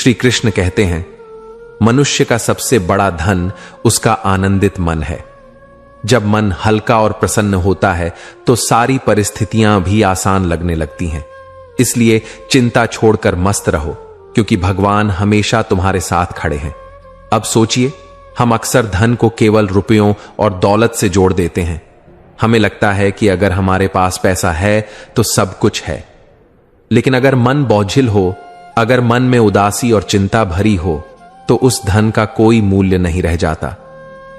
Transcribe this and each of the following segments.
श्री कृष्ण कहते हैं, मनुष्य का सबसे बड़ा धन उसका आनंदित मन है। जब मन हल्का और प्रसन्न होता है तो सारी परिस्थितियां भी आसान लगने लगती हैं। इसलिए चिंता छोड़कर मस्त रहो, क्योंकि भगवान हमेशा तुम्हारे साथ खड़े हैं। अब सोचिए, हम अक्सर धन को केवल रुपयों और दौलत से जोड़ देते हैं। हमें लगता है कि अगर हमारे पास पैसा है तो सब कुछ है। लेकिन अगर मन बोझिल हो, अगर मन में उदासी और चिंता भरी हो, तो उस धन का कोई मूल्य नहीं रह जाता।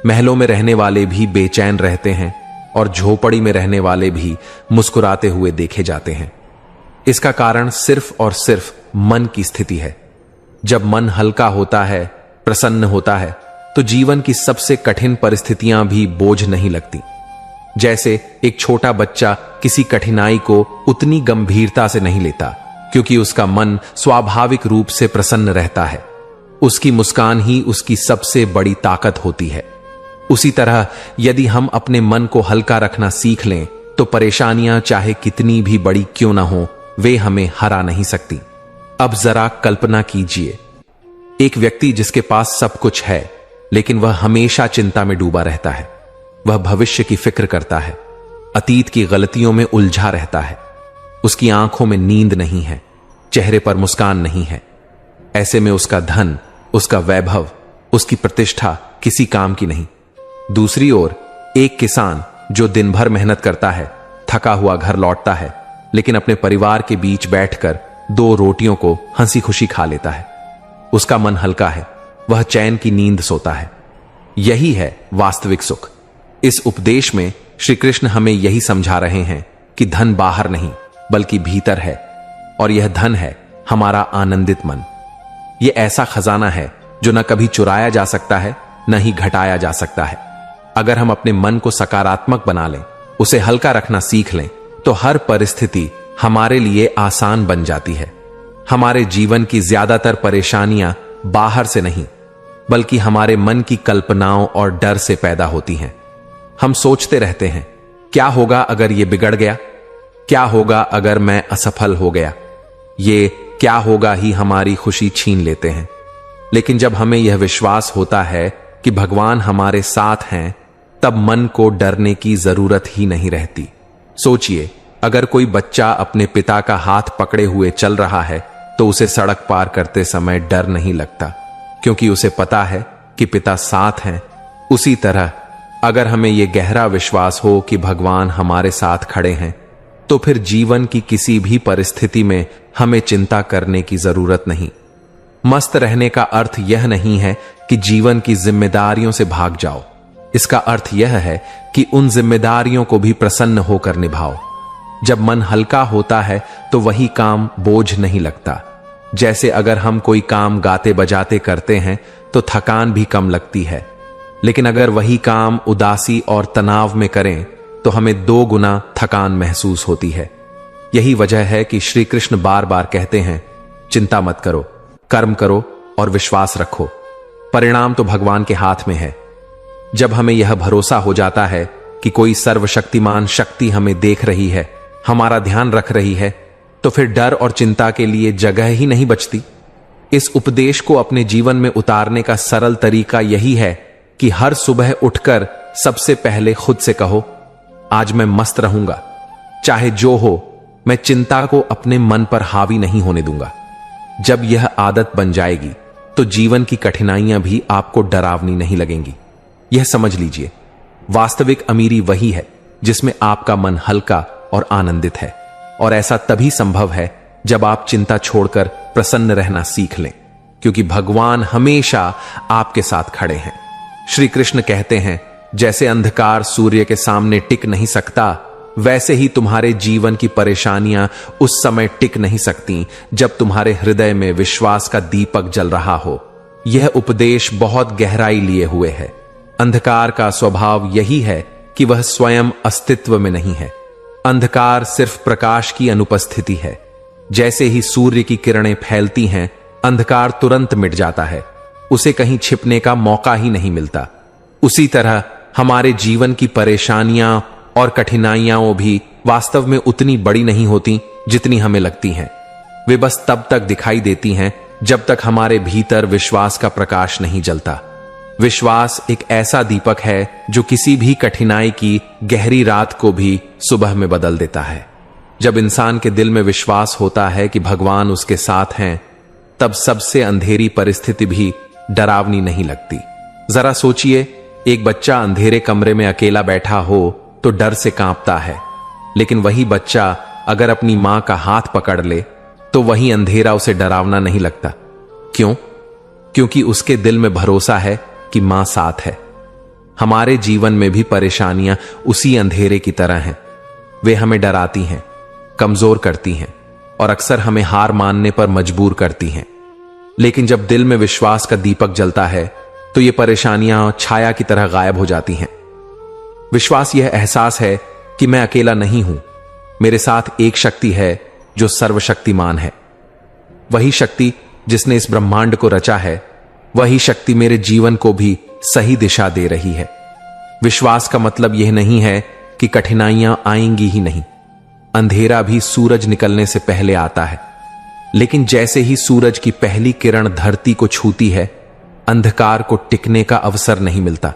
महलों में रहने वाले भी बेचैन रहते हैं और झोपड़ी में रहने वाले भी मुस्कुराते हुए देखे जाते हैं। इसका कारण सिर्फ और सिर्फ मन की स्थिति है। जब मन हल्का होता है, प्रसन्न होता है, तो जीवन की सबसे कठिन परिस्थितियां भी बोझ नहीं लगती। जैसे एक छोटा बच्चा किसी कठिनाई को उतनी गंभीरता से नहीं लेता, क्योंकि उसका मन स्वाभाविक रूप से प्रसन्न रहता है। उसकी मुस्कान ही उसकी सबसे बड़ी ताकत होती है। उसी तरह यदि हम अपने मन को हल्का रखना सीख लें, तो परेशानियां चाहे कितनी भी बड़ी क्यों ना हो, वे हमें हरा नहीं सकती। अब जरा कल्पना कीजिए, एक व्यक्ति जिसके पास सब कुछ है, लेकिन वह हमेशा चिंता में डूबा रहता है। वह भविष्य की फिक्र करता है, अतीत की गलतियों में उलझा रहता है। उसकी आंखों में नींद नहीं है, चेहरे पर मुस्कान नहीं है। ऐसे में उसका धन, उसका वैभव, उसकी प्रतिष्ठा किसी काम की नहीं। दूसरी ओर एक किसान जो दिन भर मेहनत करता है, थका हुआ घर लौटता है, लेकिन अपने परिवार के बीच बैठकर 2 रोटियों को हंसी खुशी खा लेता है। उसका मन हल्का है, वह चैन की नींद सोता है। यही है वास्तविक सुख। इस उपदेश में श्री कृष्ण हमें यही समझा रहे हैं कि धन बाहर नहीं बल्कि भीतर है, और यह धन है हमारा आनंदित मन। यह ऐसा खजाना है जो न कभी चुराया जा सकता है, न ही घटाया जा सकता है। अगर हम अपने मन को सकारात्मक बना लें, उसे हल्का रखना सीख लें, तो हर परिस्थिति हमारे लिए आसान बन जाती है। हमारे जीवन की ज्यादातर परेशानियां बाहर से नहीं, बल्कि हमारे मन की कल्पनाओं और डर से पैदा होती हैं। हम सोचते रहते हैं, क्या होगा अगर यह बिगड़ गया? क्या होगा अगर मैं असफल हो गया? ये क्या होगा ही हमारी खुशी छीन लेते हैं। लेकिन जब हमें यह विश्वास होता है कि भगवान हमारे साथ हैं, तब मन को डरने की जरूरत ही नहीं रहती। सोचिए, अगर कोई बच्चा अपने पिता का हाथ पकड़े हुए चल रहा है, तो उसे सड़क पार करते समय डर नहीं लगता, क्योंकि उसे पता है कि पिता साथ हैं। उसी तरह अगर हमें यह गहरा विश्वास हो कि भगवान हमारे साथ खड़े हैं, तो फिर जीवन की किसी भी परिस्थिति में हमें चिंता करने की जरूरत नहीं। मस्त रहने का अर्थ यह नहीं है कि जीवन की जिम्मेदारियों से भाग जाओ। इसका अर्थ यह है कि उन जिम्मेदारियों को भी प्रसन्न होकर निभाओ। जब मन हल्का होता है तो वही काम बोझ नहीं लगता। जैसे अगर हम कोई काम गाते बजाते करते हैं तो थकान भी कम लगती है, लेकिन अगर वही काम उदासी और तनाव में करें तो हमें 2 गुना थकान महसूस होती है। यही वजह है कि श्री कृष्ण बार बार कहते हैं, चिंता मत करो, कर्म करो और विश्वास रखो। परिणाम तो भगवान के हाथ में है। जब हमें यह भरोसा हो जाता है कि कोई सर्वशक्तिमान शक्ति हमें देख रही है, हमारा ध्यान रख रही है, तो फिर डर और चिंता के लिए जगह ही नहीं बचती। इस उपदेश को अपने जीवन में उतारने का सरल तरीका यही है कि हर सुबह उठकर सबसे पहले खुद से कहो, आज मैं मस्त रहूंगा, चाहे जो हो, मैं चिंता को अपने मन पर हावी नहीं होने दूंगा। जब यह आदत बन जाएगी तो जीवन की कठिनाइयां भी आपको डरावनी नहीं लगेंगी। यह समझ लीजिए, वास्तविक अमीरी वही है जिसमें आपका मन हल्का और आनंदित है, और ऐसा तभी संभव है जब आप चिंता छोड़कर प्रसन्न रहना सीख लें, क्योंकि भगवान हमेशा आपके साथ खड़े हैं। श्री कृष्ण कहते हैं, जैसे अंधकार सूर्य के सामने टिक नहीं सकता, वैसे ही तुम्हारे जीवन की परेशानियां उस समय टिक नहीं सकती जब तुम्हारे हृदय में विश्वास का दीपक जल रहा हो। यह उपदेश बहुत गहराई लिए हुए है। अंधकार का स्वभाव यही है कि वह स्वयं अस्तित्व में नहीं है। अंधकार सिर्फ प्रकाश की अनुपस्थिति है। जैसे ही सूर्य की किरणें फैलती हैं, अंधकार तुरंत मिट जाता है, उसे कहीं छिपने का मौका ही नहीं मिलता। उसी तरह हमारे जीवन की परेशानियां और कठिनाइयां भी वास्तव में उतनी बड़ी नहीं होती जितनी हमें लगती हैं। वे बस तब तक दिखाई देती हैं जब तक हमारे भीतर विश्वास का प्रकाश नहीं जलता। विश्वास एक ऐसा दीपक है जो किसी भी कठिनाई की गहरी रात को भी सुबह में बदल देता है। जब इंसान के दिल में विश्वास होता है कि भगवान उसके साथ हैं, तब सबसे अंधेरी परिस्थिति भी डरावनी नहीं लगती। जरा सोचिए, एक बच्चा अंधेरे कमरे में अकेला बैठा हो तो डर से कांपता है, लेकिन वही बच्चा अगर अपनी मां का हाथ पकड़ ले तो वही अंधेरा उसे डरावना नहीं लगता। क्यों? क्योंकि उसके दिल में भरोसा है कि मां साथ है। हमारे जीवन में भी परेशानियां उसी अंधेरे की तरह हैं। वे हमें डराती हैं, कमजोर करती हैं और अक्सर हमें हार मानने पर मजबूर करती हैं। लेकिन जब दिल में विश्वास का दीपक जलता है तो ये परेशानियां छाया की तरह गायब हो जाती हैं। विश्वास यह एहसास है कि मैं अकेला नहीं हूं, मेरे साथ एक शक्ति है जो सर्वशक्तिमान है। वही शक्ति जिसने इस ब्रह्मांड को रचा है, वही शक्ति मेरे जीवन को भी सही दिशा दे रही है। विश्वास का मतलब यह नहीं है कि कठिनाइयां आएंगी ही नहीं। अंधेरा भी सूरज निकलने से पहले आता है, लेकिन जैसे ही सूरज की पहली किरण धरती को छूती है, अंधकार को टिकने का अवसर नहीं मिलता।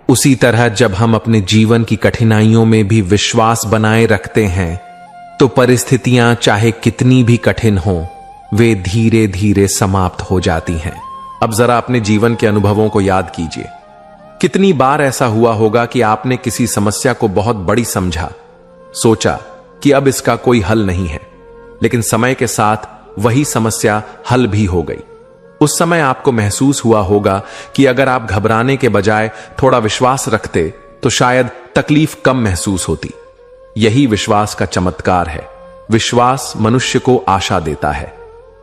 उसी तरह जब हम अपने जीवन की कठिनाइयों में भी विश्वास बनाए रखते हैं, तो परिस्थितियां चाहे कितनी भी कठिन हों, वे धीरे धीरे समाप्त हो जाती हैं। अब जरा अपने जीवन के अनुभवों को याद कीजिए। कितनी बार ऐसा हुआ होगा कि आपने किसी समस्या को बहुत बड़ी समझा, सोचा कि अब इसका कोई हल नहीं है, लेकिन समय के साथ वही समस्या हल भी हो गई। उस समय आपको महसूस हुआ होगा कि अगर आप घबराने के बजाय थोड़ा विश्वास रखते तो शायद तकलीफ कम महसूस होती। यही विश्वास का चमत्कार है। विश्वास मनुष्य को आशा देता है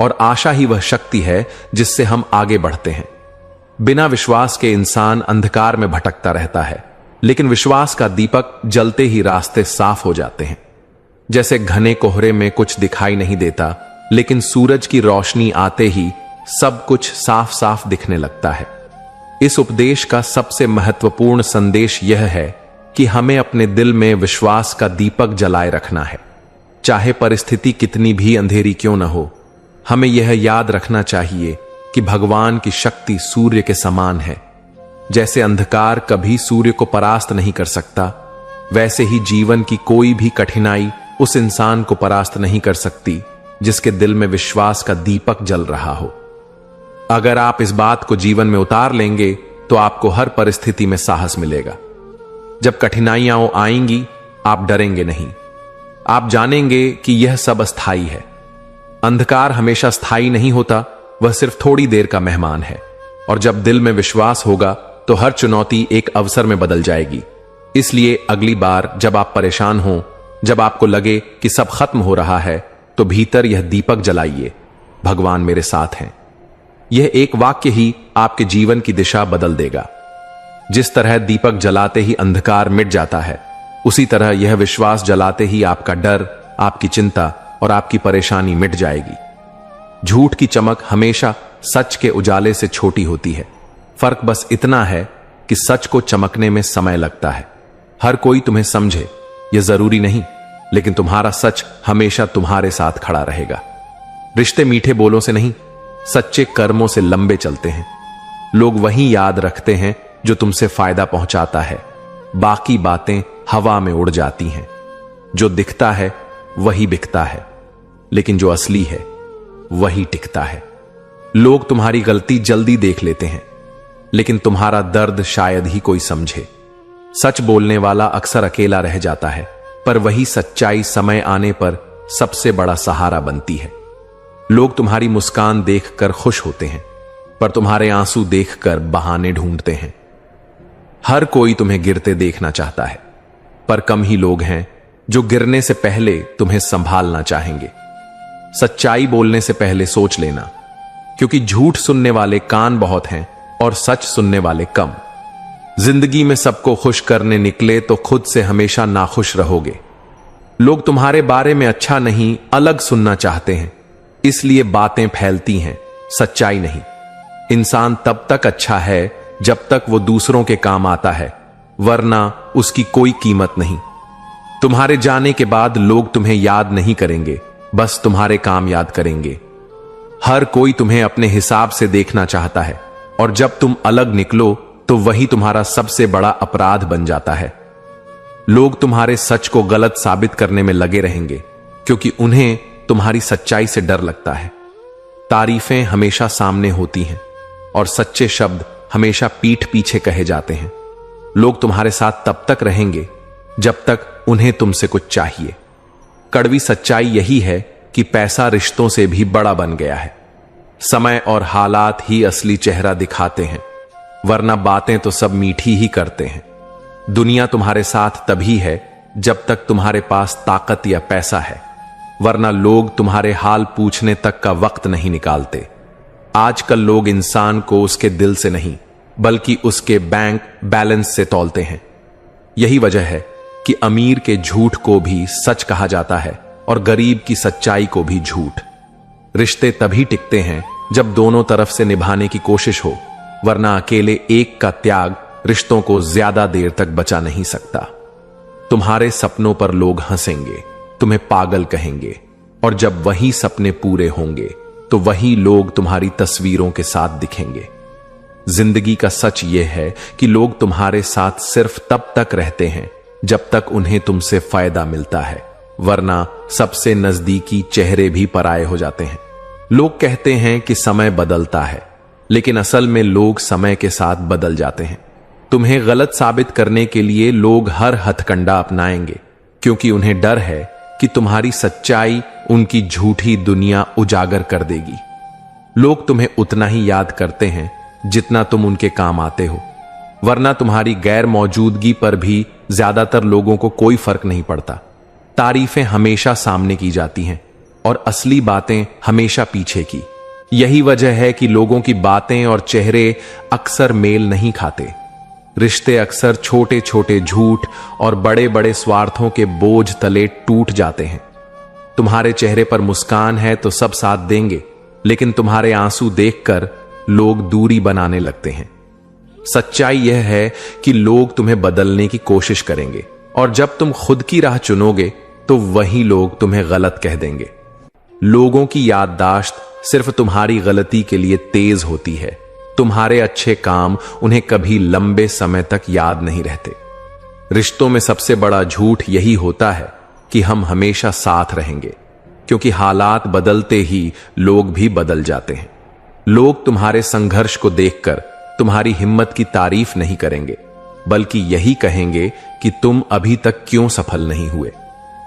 और आशा ही वह शक्ति है जिससे हम आगे बढ़ते हैं। बिना विश्वास के इंसान अंधकार में भटकता रहता है, लेकिन विश्वास का दीपक जलते ही रास्ते साफ हो जाते हैं। जैसे घने कोहरे में कुछ दिखाई नहीं देता, लेकिन सूरज की रोशनी आते ही सब कुछ साफ साफ दिखने लगता है। इस उपदेश का सबसे महत्वपूर्ण संदेश यह है कि हमें अपने दिल में विश्वास का दीपक जलाए रखना है। चाहे परिस्थिति कितनी भी अंधेरी क्यों न हो, हमें यह याद रखना चाहिए कि भगवान की शक्ति सूर्य के समान है। जैसे अंधकार कभी सूर्य को परास्त नहीं कर सकता, वैसे ही जीवन की कोई भी कठिनाई उस इंसान को परास्त नहीं कर सकती जिसके दिल में विश्वास का दीपक जल रहा हो। अगर आप इस बात को जीवन में उतार लेंगे तो आपको हर परिस्थिति में साहस मिलेगा। जब कठिनाइयां आएंगी, आप डरेंगे नहीं। आप जानेंगे कि यह सब अस्थाई है। अंधकार हमेशा स्थायी नहीं होता, वह सिर्फ थोड़ी देर का मेहमान है। और जब दिल में विश्वास होगा तो हर चुनौती एक अवसर में बदल जाएगी। इसलिए अगली बार जब आप परेशान हों, जब आपको लगे कि सब खत्म हो रहा है, तो भीतर यह दीपक जलाइए, भगवान मेरे साथ हैं। यह एक वाक्य ही आपके जीवन की दिशा बदल देगा। जिस तरह दीपक जलाते ही अंधकार मिट जाता है, उसी तरह यह विश्वास जलाते ही आपका डर, आपकी चिंता और आपकी परेशानी मिट जाएगी। झूठ की चमक हमेशा सच के उजाले से छोटी होती है। फर्क बस इतना है कि सच को चमकने में समय लगता है। हर कोई तुम्हें समझे यह जरूरी नहीं, लेकिन तुम्हारा सच हमेशा तुम्हारे साथ खड़ा रहेगा। रिश्ते मीठे बोलों से नहीं, सच्चे कर्मों से लंबे चलते हैं। लोग वही याद रखते हैं जो तुमसे फायदा पहुंचाता है। बाकी बातें हवा में उड़ जाती हैं। जो दिखता है वही बिकता है, लेकिन जो असली है वही टिकता है। लोग तुम्हारी गलती जल्दी देख लेते हैं, लेकिन तुम्हारा दर्द शायद ही कोई समझे। सच बोलने वाला अक्सर अकेला रह जाता है, पर वही सच्चाई समय आने पर सबसे बड़ा सहारा बनती है। लोग तुम्हारी मुस्कान देखकर खुश होते हैं, पर तुम्हारे आंसू देखकर बहाने ढूंढते हैं। हर कोई तुम्हें गिरते देखना चाहता है, पर कम ही लोग हैं जो गिरने से पहले तुम्हें संभालना चाहेंगे। सच्चाई बोलने से पहले सोच लेना, क्योंकि झूठ सुनने वाले कान बहुत हैं और सच सुनने वाले कम। जिंदगी में सबको खुश करने निकले तो खुद से हमेशा नाखुश रहोगे। लोग तुम्हारे बारे में अच्छा नहीं, अलग सुनना चाहते हैं, इसलिए बातें फैलती हैं, सच्चाई नहीं। इंसान तब तक अच्छा है जब तक वो दूसरों के काम आता है, वरना उसकी कोई कीमत नहीं। तुम्हारे जाने के बाद लोग तुम्हें याद नहीं करेंगे, बस तुम्हारे काम याद करेंगे। हर कोई तुम्हें अपने हिसाब से देखना चाहता है, और जब तुम अलग निकलो तो वही तुम्हारा सबसे बड़ा अपराध बन जाता है। लोग तुम्हारे सच को गलत साबित करने में लगे रहेंगे, क्योंकि उन्हें तुम्हारी सच्चाई से डर लगता है। तारीफें हमेशा सामने होती हैं, और सच्चे शब्द हमेशा पीठ पीछे कहे जाते हैं। लोग तुम्हारे साथ तब तक रहेंगे जब तक उन्हें तुमसे कुछ चाहिए। कड़वी सच्चाई यही है कि पैसा रिश्तों से भी बड़ा बन गया है। समय और हालात ही असली चेहरा दिखाते हैं, वरना बातें तो सब मीठी ही करते हैं। दुनिया तुम्हारे साथ तभी है जब तक तुम्हारे पास ताकत या पैसा है, वरना लोग तुम्हारे हाल पूछने तक का वक्त नहीं निकालते। आजकल लोग इंसान को उसके दिल से नहीं, बल्कि उसके बैंक बैलेंस से तौलते हैं। यही वजह है कि अमीर के झूठ को भी सच कहा जाता है और गरीब की सच्चाई को भी झूठ। रिश्ते तभी टिकते हैं जब दोनों तरफ से निभाने की कोशिश हो, वरना अकेले एक का त्याग रिश्तों को ज्यादा देर तक बचा नहीं सकता। तुम्हारे सपनों पर लोग हंसेंगे, तुम्हें पागल कहेंगे, और जब वही सपने पूरे होंगे तो वही लोग तुम्हारी तस्वीरों के साथ दिखेंगे। जिंदगी का सच यह है कि लोग तुम्हारे साथ सिर्फ तब तक रहते हैं जब तक उन्हें तुमसे फायदा मिलता है, वरना सबसे नजदीकी चेहरे भी पराये हो जाते हैं। लोग कहते हैं कि समय बदलता है, लेकिन असल में लोग समय के साथ बदल जाते हैं। तुम्हें गलत साबित करने के लिए लोग हर हथकंडा अपनाएंगे, क्योंकि उन्हें डर है कि तुम्हारी सच्चाई उनकी झूठी दुनिया उजागर कर देगी। लोग तुम्हें उतना ही याद करते हैं जितना तुम उनके काम आते हो, वरना तुम्हारी गैर मौजूदगी पर भी ज्यादातर लोगों को कोई फर्क नहीं पड़ता। तारीफें हमेशा सामने की जाती हैं और असली बातें हमेशा पीछे की। यही वजह है कि लोगों की बातें और चेहरे अक्सर मेल नहीं खाते। रिश्ते अक्सर छोटे छोटे झूठ और बड़े बड़े स्वार्थों के बोझ तले टूट जाते हैं। तुम्हारे चेहरे पर मुस्कान है तो सब साथ देंगे, लेकिन तुम्हारे आंसू देखकर लोग दूरी बनाने लगते हैं। सच्चाई यह है कि लोग तुम्हें बदलने की कोशिश करेंगे, और जब तुम खुद की राह चुनोगे तो वही लोग तुम्हें गलत कह देंगे। लोगों की याददाश्त सिर्फ तुम्हारी गलती के लिए तेज होती है। तुम्हारे अच्छे काम उन्हें कभी लंबे समय तक याद नहीं रहते। रिश्तों में सबसे बड़ा झूठ यही होता है कि हम हमेशा साथ रहेंगे, क्योंकि हालात बदलते ही लोग भी बदल जाते हैं। लोग तुम्हारे संघर्ष को देखकर तुम्हारी हिम्मत की तारीफ नहीं करेंगे, बल्कि यही कहेंगे कि तुम अभी तक क्यों सफल नहीं हुए।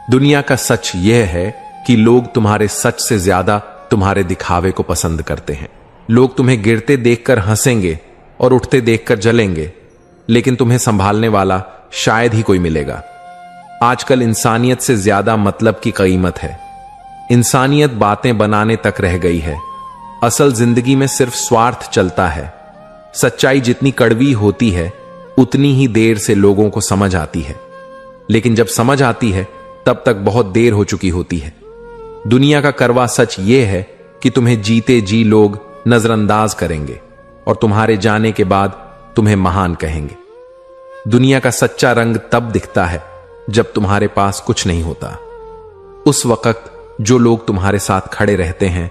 दुनिया का सच यह है कि लोग तुम्हारे सच से ज्यादा तुम्हारे दिखावे को पसंद करते हैं। लोग तुम्हें गिरते देखकर हंसेंगे और उठते देखकर जलेंगे, लेकिन तुम्हें संभालने वाला शायद ही कोई मिलेगा। आजकल इंसानियत से ज्यादा मतलब की कीमत है। इंसानियत बातें बनाने तक रह गई है। असल जिंदगी में सिर्फ स्वार्थ चलता है। सच्चाई जितनी कड़वी होती है उतनी ही देर से लोगों को समझ आती है, लेकिन जब समझ आती है तब तक बहुत देर हो चुकी होती है। दुनिया का कड़वा सच यह है कि तुम्हें जीते जी लोग नजरअंदाज करेंगे और तुम्हारे जाने के बाद तुम्हें महान कहेंगे। दुनिया का सच्चा रंग तब दिखता है जब तुम्हारे पास कुछ नहीं होता। उस वक्त जो लोग तुम्हारे साथ खड़े रहते हैं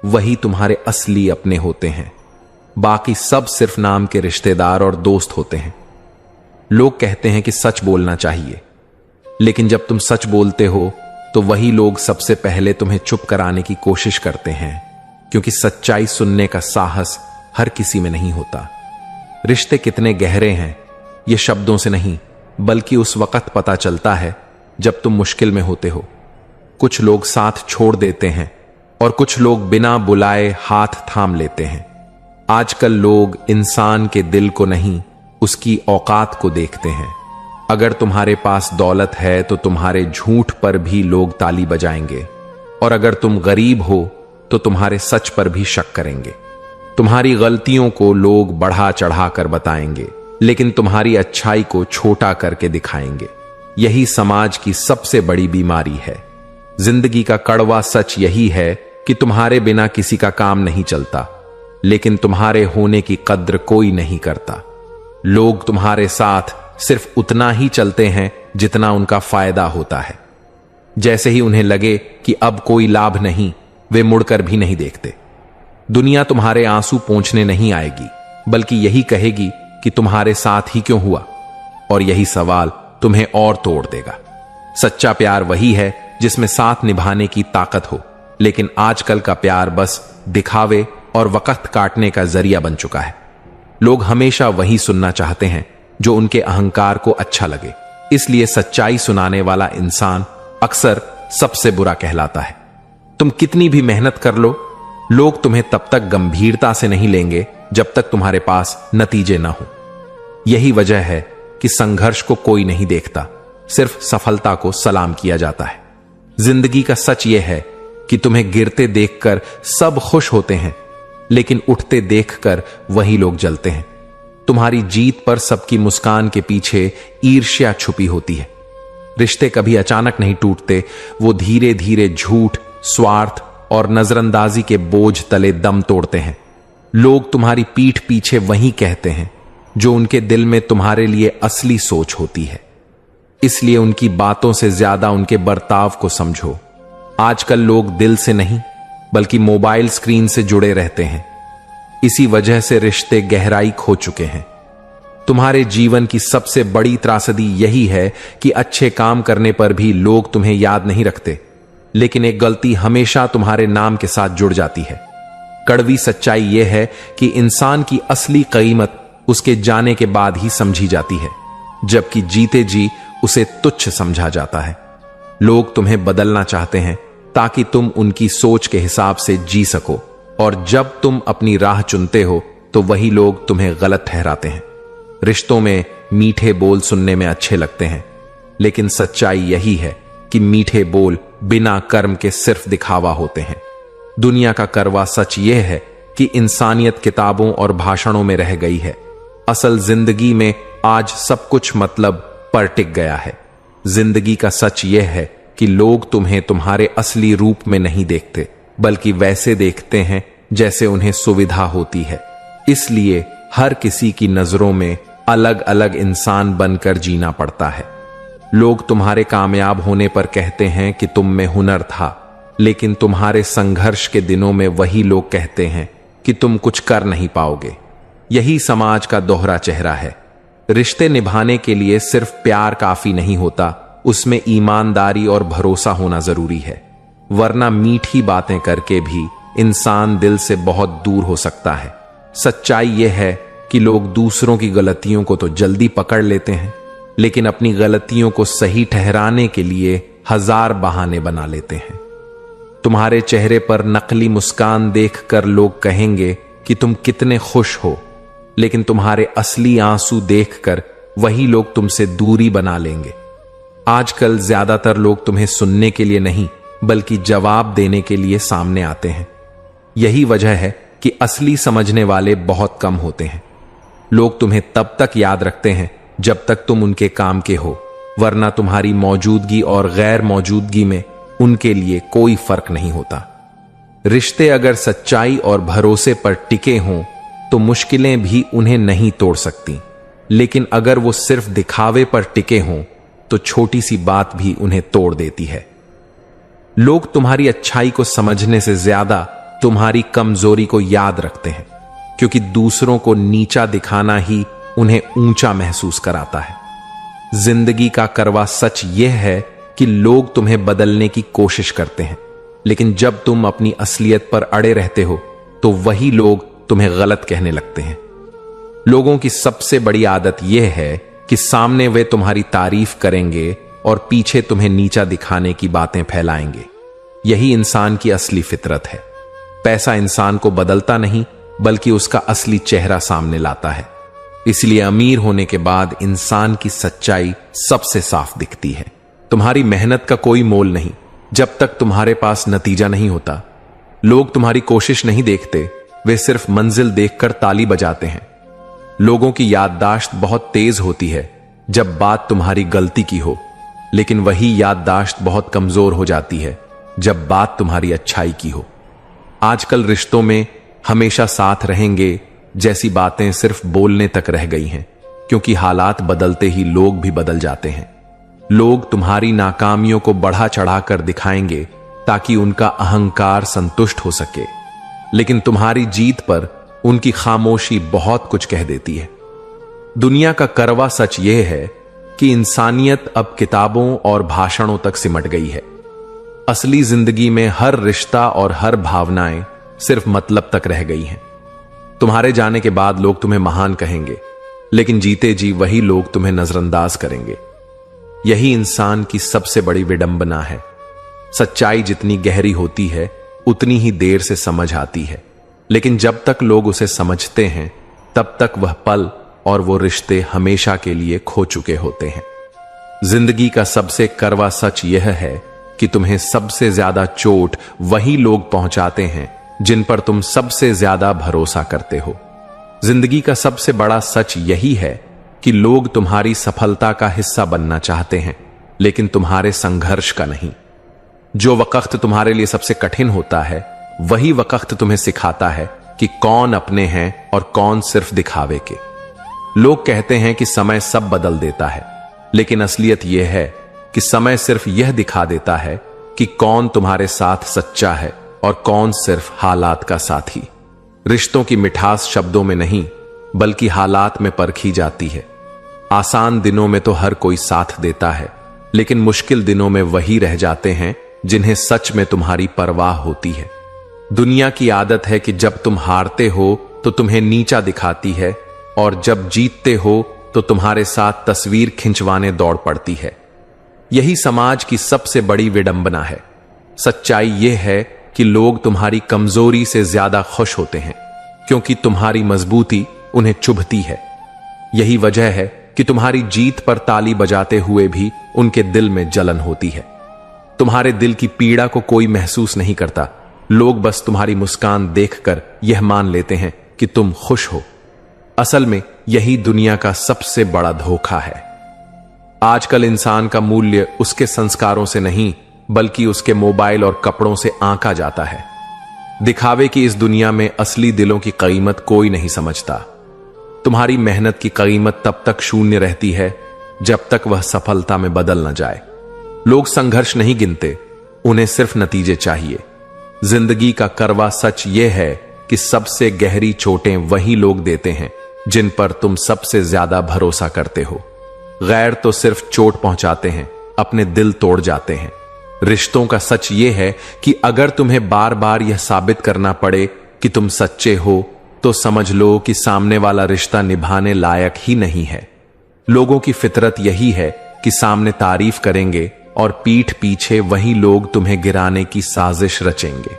वही तुम्हारे असली अपने होते हैं। बाकी सब सिर्फ नाम के रिश्तेदार और दोस्त होते हैं। लोग कहते हैं कि सच बोलना चाहिए, लेकिन जब तुम सच बोलते हो तो वही लोग सबसे पहले तुम्हें चुप कराने की कोशिश करते हैं, क्योंकि सच्चाई सुनने का साहस हर किसी में नहीं होता। रिश्ते कितने गहरे हैं ये शब्दों से नहीं, बल्कि उस वक्त पता चलता है जब तुम मुश्किल में होते हो। कुछ लोग साथ छोड़ देते हैं और कुछ लोग बिना बुलाए हाथ थाम लेते हैं। आजकल लोग इंसान के दिल को नहीं, उसकी औकात को देखते हैं। अगर तुम्हारे पास दौलत है तो तुम्हारे झूठ पर भी लोग ताली बजाएंगे, और अगर तुम गरीब हो तो तुम्हारे सच पर भी शक करेंगे। तुम्हारी गलतियों को लोग बढ़ा चढ़ा कर बताएंगे, लेकिन तुम्हारी अच्छाई को छोटा करके दिखाएंगे। यही समाज की सबसे बड़ी बीमारी है। जिंदगी का कड़वा सच यही है कि तुम्हारे बिना किसी का काम नहीं चलता, लेकिन तुम्हारे होने की कद्र कोई नहीं करता। लोग तुम्हारे साथ सिर्फ उतना ही चलते हैं जितना उनका फायदा होता है। जैसे ही उन्हें लगे कि अब कोई लाभ नहीं, वे मुड़कर भी नहीं देखते। दुनिया तुम्हारे आंसू पोंछने नहीं आएगी, बल्कि यही कहेगी कि तुम्हारे साथ ही क्यों हुआ, और यही सवाल तुम्हें और तोड़ देगा। सच्चा प्यार वही है जिसमें साथ निभाने की ताकत हो, लेकिन आजकल का प्यार बस दिखावे और वक्त काटने का जरिया बन चुका है। लोग हमेशा वही सुनना चाहते हैं जो उनके अहंकार को अच्छा लगे, इसलिए सच्चाई सुनाने वाला इंसान अक्सर सबसे बुरा कहलाता है। तुम कितनी भी मेहनत कर लो, लोग तुम्हें तब तक गंभीरता से नहीं लेंगे जब तक तुम्हारे पास नतीजे ना हो। यही वजह है कि संघर्ष को कोई नहीं देखता, सिर्फ सफलता को सलाम किया जाता है। जिंदगी का सच यह है कि तुम्हें गिरते देखकर सब खुश होते हैं, लेकिन उठते देखकर वही लोग जलते हैं। तुम्हारी जीत पर सबकी मुस्कान के पीछे ईर्ष्या छुपी होती है। रिश्ते कभी अचानक नहीं टूटते, वो धीरे धीरे झूठ, स्वार्थ और नजरअंदाजी के बोझ तले दम तोड़ते हैं। लोग तुम्हारी पीठ पीछे वही कहते हैं जो उनके दिल में तुम्हारे लिए असली सोच होती है, इसलिए उनकी बातों से ज्यादा उनके बर्ताव को समझो। आजकल लोग दिल से नहीं बल्कि मोबाइल स्क्रीन से जुड़े रहते हैं, इसी वजह से रिश्ते गहराई खो चुके हैं। तुम्हारे जीवन की सबसे बड़ी त्रासदी यही है कि अच्छे काम करने पर भी लोग तुम्हें याद नहीं रखते, लेकिन एक गलती हमेशा तुम्हारे नाम के साथ जुड़ जाती है। कड़वी सच्चाई यह है कि इंसान की असली कीमत उसके जाने के बाद ही समझी जाती है, जबकि जीते जी उसे तुच्छ समझा जाता है। लोग तुम्हें बदलना चाहते हैं ताकि तुम उनकी सोच के हिसाब से जी सको, और जब तुम अपनी राह चुनते हो तो वही लोग तुम्हें गलत ठहराते हैं। रिश्तों में मीठे बोल सुनने में अच्छे लगते हैं, लेकिन सच्चाई यही है कि मीठे बोल बिना कर्म के सिर्फ दिखावा होते हैं। दुनिया का कड़वा सच यह है कि इंसानियत किताबों और भाषणों में रह गई है। असल जिंदगी में आज सब कुछ मतलब पर टिक गया है। जिंदगी का सच यह है कि लोग तुम्हें तुम्हारे असली रूप में नहीं देखते, बल्कि वैसे देखते हैं जैसे उन्हें सुविधा होती है। इसलिए हर किसी की नजरों में अलग अलग इंसान बनकर जीना पड़ता है। लोग तुम्हारे कामयाब होने पर कहते हैं कि तुम में हुनर था, लेकिन तुम्हारे संघर्ष के दिनों में वही लोग कहते हैं कि तुम कुछ कर नहीं पाओगे। यही समाज का दोहरा चेहरा है। रिश्ते निभाने के लिए सिर्फ प्यार काफी नहीं होता, उसमें ईमानदारी और भरोसा होना जरूरी है, वरना मीठी बातें करके भी इंसान दिल से बहुत दूर हो सकता है। सच्चाई यह है कि लोग दूसरों की गलतियों को तो जल्दी पकड़ लेते हैं, लेकिन अपनी गलतियों को सही ठहराने के लिए हजार बहाने बना लेते हैं। तुम्हारे चेहरे पर नकली मुस्कान देखकर लोग कहेंगे कि तुम कितने खुश हो, लेकिन तुम्हारे असली आंसू देखकर वही लोग तुमसे दूरी बना लेंगे। आजकल ज्यादातर लोग तुम्हें सुनने के लिए नहीं बल्कि जवाब देने के लिए सामने आते हैं। यही वजह है कि असली समझने वाले बहुत कम होते हैं। लोग तुम्हें तब तक याद रखते हैं जब तक तुम उनके काम के हो, वरना तुम्हारी मौजूदगी और गैर मौजूदगी में उनके लिए कोई फर्क नहीं होता। रिश्ते अगर सच्चाई और भरोसे पर टिके हों तो मुश्किलें भी उन्हें नहीं तोड़ सकती, लेकिन अगर वो सिर्फ दिखावे पर टिके हों तो छोटी सी बात भी उन्हें तोड़ देती है। लोग तुम्हारी अच्छाई को समझने से ज्यादा तुम्हारी कमजोरी को याद रखते हैं, क्योंकि दूसरों को नीचा दिखाना ही उन्हें ऊंचा महसूस कराता है। जिंदगी का कड़वा सच यह है कि लोग तुम्हें बदलने की कोशिश करते हैं, लेकिन जब तुम अपनी असलियत पर अड़े रहते हो तो वही लोग तुम्हें गलत कहने लगते हैं। लोगों की सबसे बड़ी आदत यह है कि सामने वे तुम्हारी तारीफ करेंगे और पीछे तुम्हें नीचा दिखाने की बातें फैलाएंगे। यही इंसान की असली फितरत है। पैसा इंसान को बदलता नहीं बल्कि उसका असली चेहरा सामने लाता है। इसलिए अमीर होने के बाद इंसान की सच्चाई सबसे साफ दिखती है। तुम्हारी मेहनत का कोई मोल नहीं जब तक तुम्हारे पास नतीजा नहीं होता। लोग तुम्हारी कोशिश नहीं देखते, वे सिर्फ मंजिल देखकर ताली बजाते हैं। लोगों की याददाश्त बहुत तेज होती है जब बात तुम्हारी गलती की हो, लेकिन वही याददाश्त बहुत कमजोर हो जाती है जब बात तुम्हारी अच्छाई की हो। आजकल रिश्तों में हमेशा साथ रहेंगे जैसी बातें सिर्फ बोलने तक रह गई हैं, क्योंकि हालात बदलते ही लोग भी बदल जाते हैं। लोग तुम्हारी नाकामियों को बढ़ा चढ़ाकर दिखाएंगे ताकि उनका अहंकार संतुष्ट हो सके, लेकिन तुम्हारी जीत पर उनकी खामोशी बहुत कुछ कह देती है। दुनिया का कड़वा सच यह है कि इंसानियत अब किताबों और भाषणों तक सिमट गई है। असली जिंदगी में हर रिश्ता और हर भावनाएं सिर्फ मतलब तक रह गई हैं। तुम्हारे जाने के बाद लोग तुम्हें महान कहेंगे, लेकिन जीते जी वही लोग तुम्हें नजरअंदाज करेंगे। यही इंसान की सबसे बड़ी विडंबना है। सच्चाई जितनी गहरी होती है उतनी ही देर से समझ आती है, लेकिन जब तक लोग उसे समझते हैं तब तक वह पल और वो रिश्ते हमेशा के लिए खो चुके होते हैं। जिंदगी का सबसे कड़वा सच यह है कि तुम्हें सबसे ज्यादा चोट वही लोग पहुंचाते हैं जिन पर तुम सबसे ज्यादा भरोसा करते हो। जिंदगी का सबसे बड़ा सच यही है कि लोग तुम्हारी सफलता का हिस्सा बनना चाहते हैं, लेकिन तुम्हारे संघर्ष का नहीं। जो वक्त तुम्हारे लिए सबसे कठिन होता है वही वक्त तुम्हें सिखाता है कि कौन अपने हैं और कौन सिर्फ दिखावे के। लोग कहते हैं कि समय सब बदल देता है, लेकिन असलियत यह है कि समय सिर्फ यह दिखा देता है कि कौन तुम्हारे साथ सच्चा है और कौन सिर्फ हालात का साथी। रिश्तों की मिठास शब्दों में नहीं बल्कि हालात में परखी जाती है। आसान दिनों में तो हर कोई साथ देता है, लेकिन मुश्किल दिनों में वही रह जाते हैं जिन्हें सच में तुम्हारी परवाह होती है। दुनिया की आदत है कि जब तुम हारते हो तो तुम्हें नीचा दिखाती है, और जब जीतते हो तो तुम्हारे साथ तस्वीर खिंचवाने दौड़ पड़ती है। यही समाज की सबसे बड़ी विडंबना है। सच्चाई यह है कि लोग तुम्हारी कमजोरी से ज्यादा खुश होते हैं, क्योंकि तुम्हारी मजबूती उन्हें चुभती है। यही वजह है कि तुम्हारी जीत पर ताली बजाते हुए भी उनके दिल में जलन होती है। तुम्हारे दिल की पीड़ा को कोई महसूस नहीं करता। लोग बस तुम्हारी मुस्कान देखकर यह मान लेते हैं कि तुम खुश हो। असल में यही दुनिया का सबसे बड़ा धोखा है। आजकल इंसान का मूल्य उसके संस्कारों से नहीं बल्कि उसके मोबाइल और कपड़ों से आंका जाता है। दिखावे की इस दुनिया में असली दिलों की कीमत कोई नहीं समझता। तुम्हारी मेहनत की कीमत तब तक शून्य रहती है जब तक वह सफलता में बदल न जाए। लोग संघर्ष नहीं गिनते, उन्हें सिर्फ नतीजे चाहिए। जिंदगी का कड़वा सच यह है कि सबसे गहरी चोटें वही लोग देते हैं जिन पर तुम सबसे ज्यादा भरोसा करते हो। गैर तो सिर्फ चोट पहुंचाते हैं, अपने दिल तोड़ जाते हैं। रिश्तों का सच यह है कि अगर तुम्हें बार बार यह साबित करना पड़े कि तुम सच्चे हो तो समझ लो कि सामने वाला रिश्ता निभाने लायक ही नहीं है। लोगों की फितरत यही है कि सामने तारीफ करेंगे और पीठ पीछे वही लोग तुम्हें गिराने की साजिश रचेंगे।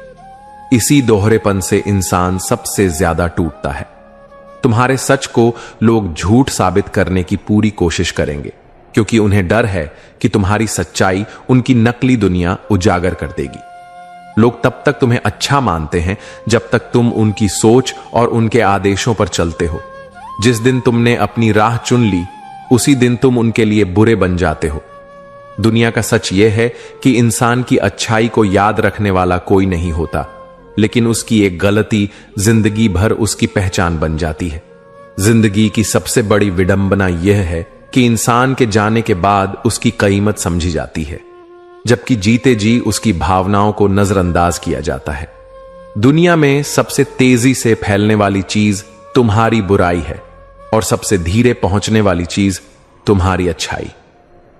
इसी दोहरेपन से इंसान सबसे ज्यादा टूटता है। तुम्हारे सच को लोग झूठ साबित करने की पूरी कोशिश करेंगे, क्योंकि उन्हें डर है कि तुम्हारी सच्चाई उनकी नकली दुनिया उजागर कर देगी। लोग तब तक तुम्हें अच्छा मानते हैं जब तक तुम उनकी सोच और उनके आदेशों पर चलते हो। जिस दिन तुमने अपनी राह चुन ली उसी दिन तुम उनके लिए बुरे बन जाते हो। दुनिया का सच यह है कि इंसान की अच्छाई को याद रखने वाला कोई नहीं होता, लेकिन उसकी एक गलती जिंदगी भर उसकी पहचान बन जाती है। जिंदगी की सबसे बड़ी विडंबना यह है कि इंसान के जाने के बाद उसकी कीमत समझी जाती है, जबकि जीते जी उसकी भावनाओं को नजरअंदाज किया जाता है। दुनिया में सबसे तेजी से फैलने वाली चीज तुम्हारी बुराई है और सबसे धीरे पहुंचने वाली चीज तुम्हारी अच्छाई।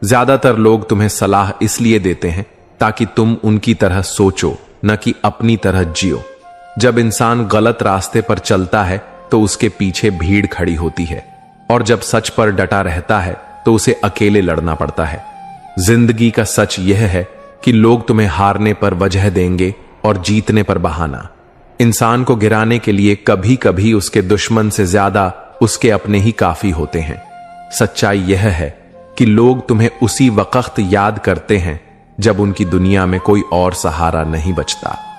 ज्यादातर लोग तुम्हें सलाह इसलिए देते हैं ताकि तुम उनकी तरह सोचो, न कि अपनी तरह जियो। जब इंसान गलत रास्ते पर चलता है तो उसके पीछे भीड़ खड़ी होती है, और जब सच पर डटा रहता है तो उसे अकेले लड़ना पड़ता है। जिंदगी का सच यह है कि लोग तुम्हें हारने पर वजह देंगे और जीतने पर बहाना। इंसान को गिराने के लिए कभी कभी उसके दुश्मन से ज्यादा उसके अपने ही काफी होते हैं। सच्चाई यह है कि लोग तुम्हें उसी वक्त याद करते हैं जब उनकी दुनिया में कोई और सहारा नहीं बचता।